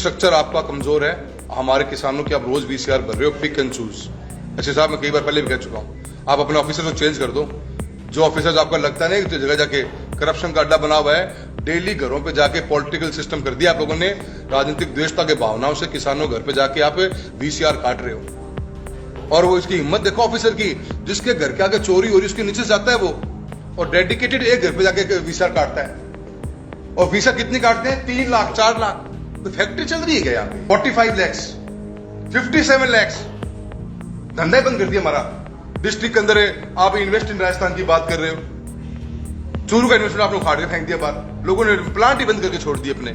Structure आपका कमजोर है। हमारे किसानों की आप रोज वीसीआर भर रहे हो, पिक एंड चूज। अच्छे साहब, मैं कई बार पहले भी कह चुका हूं, आप अपने ऑफिसर को चेंज कर दो। जो ऑफिसर्स आपका लगता नहीं कि जगह जाके करप्शन का अड्डा बना हुआ है, डेली घरों पे जाके पॉलिटिकल सिस्टम कर दिया आप लोगों ने। राजनीतिक द्वेषता के भावनाओं से किसानों घर पे जाके आप वीसीआर काट रहे हो। और वो इसकी हिम्मत देखो ऑफिसर की, जिसके घर के आगे चोरी हो रही उसके नीचे जाता है वो, और डेडिकेटेड एक घर पे जाके वीसीआर काटता है। और वीसीआर कितनी काटते हैं? 3 लाख 4 लाख। तो फैक्ट्री चल रही है क्या यहाँ पे? 45 लैक्स 57 लैक्स धंधा ही बंद कर दिया हमारा डिस्ट्रिक्ट के अंदर है। आप इन्वेस्ट इन राजस्थान की बात कर रहे हो, चूरू का इन्वेस्टमेंट आपने उखाड़ के फेंक दिया बाहर, लोगों ने प्लांट ही बंद करके छोड़ दिए अपने।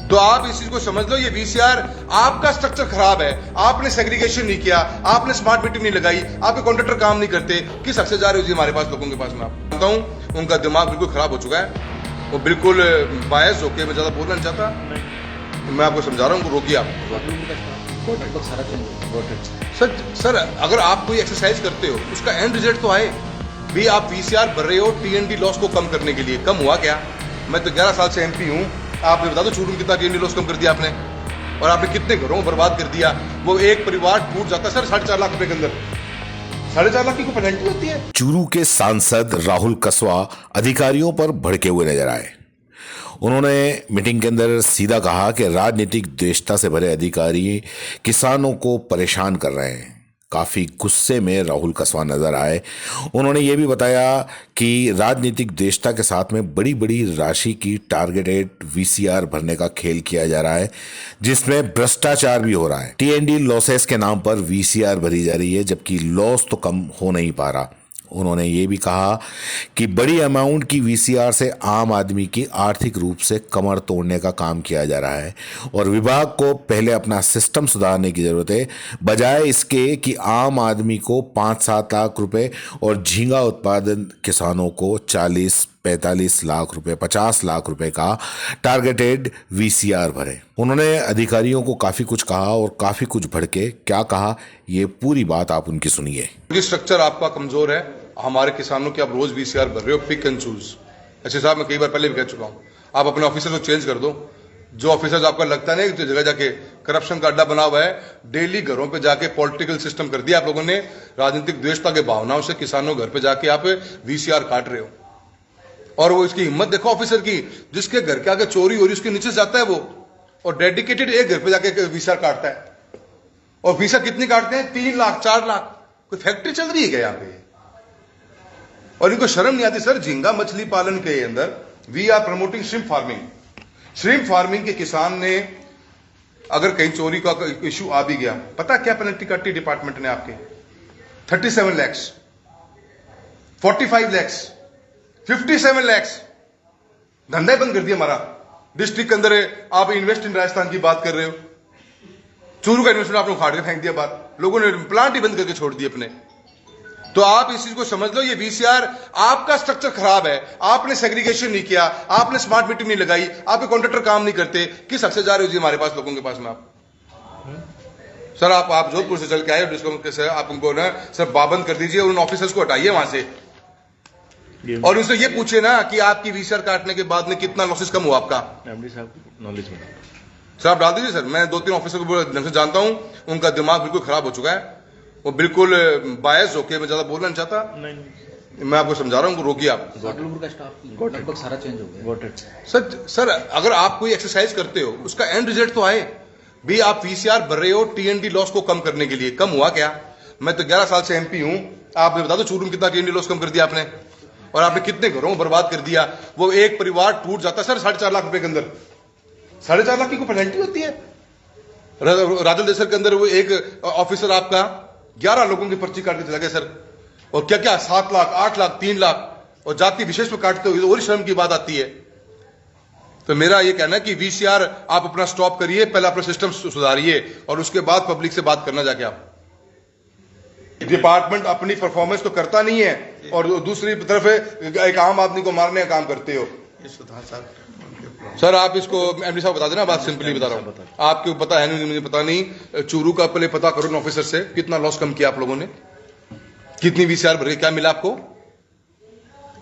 तो आप इस चीज को समझ लो, ये वीसीआर आपका स्ट्रक्चर खराब है। आपने सेग्रीगेशन नहीं किया, आपने स्मार्ट मीटिंग नहीं लगाई, आपके कॉन्ट्रैक्टर काम नहीं करते। किस हक से जा रहे हो जी हमारे पास लोगों के पास? मैं आपको बताता हूं, उनका दिमाग बिल्कुल खराब हो चुका है। वो बिल्कुल बायस होके, मैं ज्यादा बोलना नहीं चाहता, मैं आपको समझा रहा हूं, रोकिए आप। सर अगर आप कोई एक्सरसाइज करते हो उसका एंड रिजल्ट तो आए भी। आप वीसीआर भर रहे हो टीएनडी लॉस को कम करने के लिए, कम हुआ क्या? मैं तो 11 साल से एमपी हूं, आपने बता दो चूरू में कितना टीएनडी लॉस कम कर दिया आपने, और आपने कितने घरों को बर्बाद कर दिया। वो एक परिवार टूट जाता है सर 4.5 लाख रुपए के अंदर, 4.5 लाख की कोई पेनल्टी होती है? चूरू के सांसद राहुल कसवा अधिकारियों पर भड़के हुए नजर आए। उन्होंने मीटिंग के अंदर सीधा कहा कि राजनीतिक द्वेषता से भरे अधिकारी किसानों को परेशान कर रहे हैं। काफ़ी गुस्से में राहुल कसवा नजर आए। उन्होंने ये भी बताया कि राजनीतिक द्वेषता के साथ में बड़ी बड़ी राशि की टारगेटेड वीसीआर भरने का खेल किया जा रहा है, जिसमें भ्रष्टाचार भी हो रहा है। टीएनडी लॉसेस के नाम पर वीसीआर भरी जा रही है, जबकि लॉस तो कम हो नहीं पा रहा। उन्होंने ये भी कहा कि बड़ी अमाउंट की वीसीआर से आम आदमी की आर्थिक रूप से कमर तोड़ने का काम किया जा रहा है, और विभाग को पहले अपना सिस्टम सुधारने की ज़रूरत है, बजाय इसके कि आम आदमी को 5-7 लाख रुपए और झींगा उत्पादन किसानों को 40-45 लाख रुपए, 50 लाख रुपए का टारगेटेड वीसीआर भरे। उन्होंने अधिकारियों को काफ़ी कुछ कहा और काफ़ी कुछ भड़के। क्या कहा, ये पूरी बात आप उनकी सुनिए। स्ट्रक्चर आपका कमजोर है। हमारे किसानों की आप रोज वीसीआर भर रहे हो, पिक एंड चूज। अच्छे साहब, मैं कई बार पहले भी कह चुका हूं, आप अपने ऑफिसर को चेंज कर दो। जो ऑफिसर्स आपका लगता नहीं कि जगह जाके करप्शन का अड्डा बना हुआ है, डेली घरों पे जाके पॉलिटिकल सिस्टम कर दिया आप लोगों ने। राजनीतिक द्वेषता के भावनाओं से किसानों घर पे जाके आप वीसीआर काट रहे हो। और वो इसकी हिम्मत देखो ऑफिसर की, जिसके घर के आगे चोरी हो रही उसके नीचे जाता है वो, और डेडिकेटेड एक घर पे जाके वीसीआर काटता है। और वीसीआर कितनी काटते हैं? 3 लाख 4 लाख। कोई फैक्ट्री चल रही है क्या यहाँ पे? और इनको शर्म नहीं आती सर? झींगा मछली पालन के अंदर we are promoting shrimp farming. Shrimp farming के किसान ने अगर कहीं चोरी का इश्यू आ भी गया, पता क्या पेनल्टी काटी डिपार्टमेंट ने आपके? 37 लैक्स 45 लैक्स 57 लैक्स धंधा ही बंद कर दिया हमारा डिस्ट्रिक्ट के अंदर है। आप इन्वेस्ट इन राजस्थान की बात कर रहे हो, चूरू का इन्वेस्टमेंट आपने उखाड़ के फेंक दिया बाहर, लोगों ने प्लांट ही बंद करके छोड़ दिए अपने। तो आप इस चीज को समझ लो, ये वीसीआर आपका स्ट्रक्चर खराब है। आपने सेग्रीगेशन नहीं किया, आपने स्मार्ट मीटिंग नहीं लगाई, आपके कॉन्ट्रैक्टर काम नहीं करते। किस हक से जा रहे हो जी हमारे पास लोगों के पास में? आप सर, आप जोधपुर से चल के आए हो, आप उनको ना सर पाबंद कर दीजिए, उन ऑफिसर्स को हटाइए वहां से, और उनसे ये पूछे ना कि आपकी वीसीआर काटने के बाद में कितना लॉसेस कम हुआ आपका। नॉलेज में सर आप डाल दीजिए सर। मैं 2-3 ऑफिसर को ढंग से जानता हूं, उनका दिमाग बिल्कुल खराब हो चुका है। वो बिल्कुल बायस होके, मैं ज्यादा बोलना नहीं चाहता, मैं आपको समझा रहा हूं, रोकिए आप। का स्टाफ लगभग सारा चेंज हो गया। सर अगर आप कोई एक्सरसाइज करते हो उसका एंड रिजल्ट तो आए भी। आप वीसीआर भर रहे हो टीएनडी लॉस को कम करने के लिए, कम हुआ क्या? मैं तो 11 साल से एमपी हूं, आपने बता दो चूरू में कितना टीएनडी लॉस कम कर दिया आपने, और आपने कितने घरों को बर्बाद कर दिया। वो एक परिवार टूट जाता है सर 4.5 लाख रुपए के अंदर, 4.5 लाख की कोई पेनल्टी होती है? राजल देसर के अंदर वो एक ऑफिसर आपका 11 लोगों की पर्ची काट के चला गया सर, और क्या क्या 7 लाख 8 लाख 3 लाख, और जाति विशेष में काटते हुए और शर्म की बात आती है। तो मेरा ये कहना है कि वीसीआर आप अपना स्टॉप करिए, पहले अपना सिस्टम सुधारिए, और उसके बाद पब्लिक से बात करना जाके। आप डिपार्टमेंट अपनी परफॉर्मेंस तो करता नहीं है, और दूसरी तरफ एक आम आदमी को मारने का काम करते हो। सर आप इसको एमडी साहब बता देना, बात सिंपली बता रहा हूं, आपको पता है नहीं, मुझे पता नहीं। चूरू का पहले पता करो ऑफिसर से, कितना लॉस कम किया आप लोगों ने, कितनी वीसीआर भरी, क्या मिला आपको?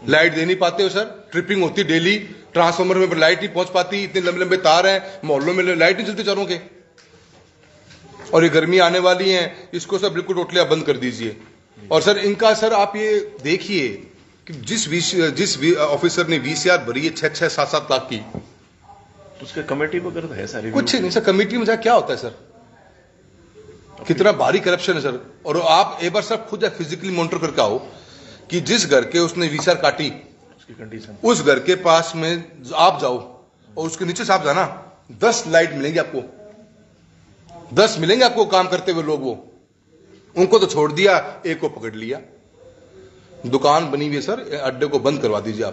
लाइट दे नहीं पाते हो सर, ट्रिपिंग होती डेली, ट्रांसफार्मर में लाइट नहीं पहुंच पाती, इतने लंबे लंबे तार हैं, मोहल्लों में लाइट नहीं चलती चारों के। और ये गर्मी आने वाली है, इसको सर बिल्कुल टोटली आप बंद कर दीजिए। और सर इनका सर आप ये देखिए कि जिस ऑफिसर ने वीसीआर भरी है 6-6, 7-7 लाख की, उसके कमेटी वगैरह है सारी? कुछ नहीं सर, कमेटी में क्या होता है सर, कितना भारी करप्शन है सर। और आप एक बार सर खुद फिजिकली मॉनिटर करके आओ कि जिस घर के उसने वीसीआर काटी, उसकी कंडीशन, उस घर के पास में आप जाओ और उसके नीचे से आप जाना, 10 लाइट मिलेंगे आपको, 10 मिलेंगे आपको काम करते हुए लोग। वो उनको तो छोड़ दिया, एक को पकड़ लिया। दुकान बनी हुई है सर, अड्डे को बंद करवा दीजिए आप।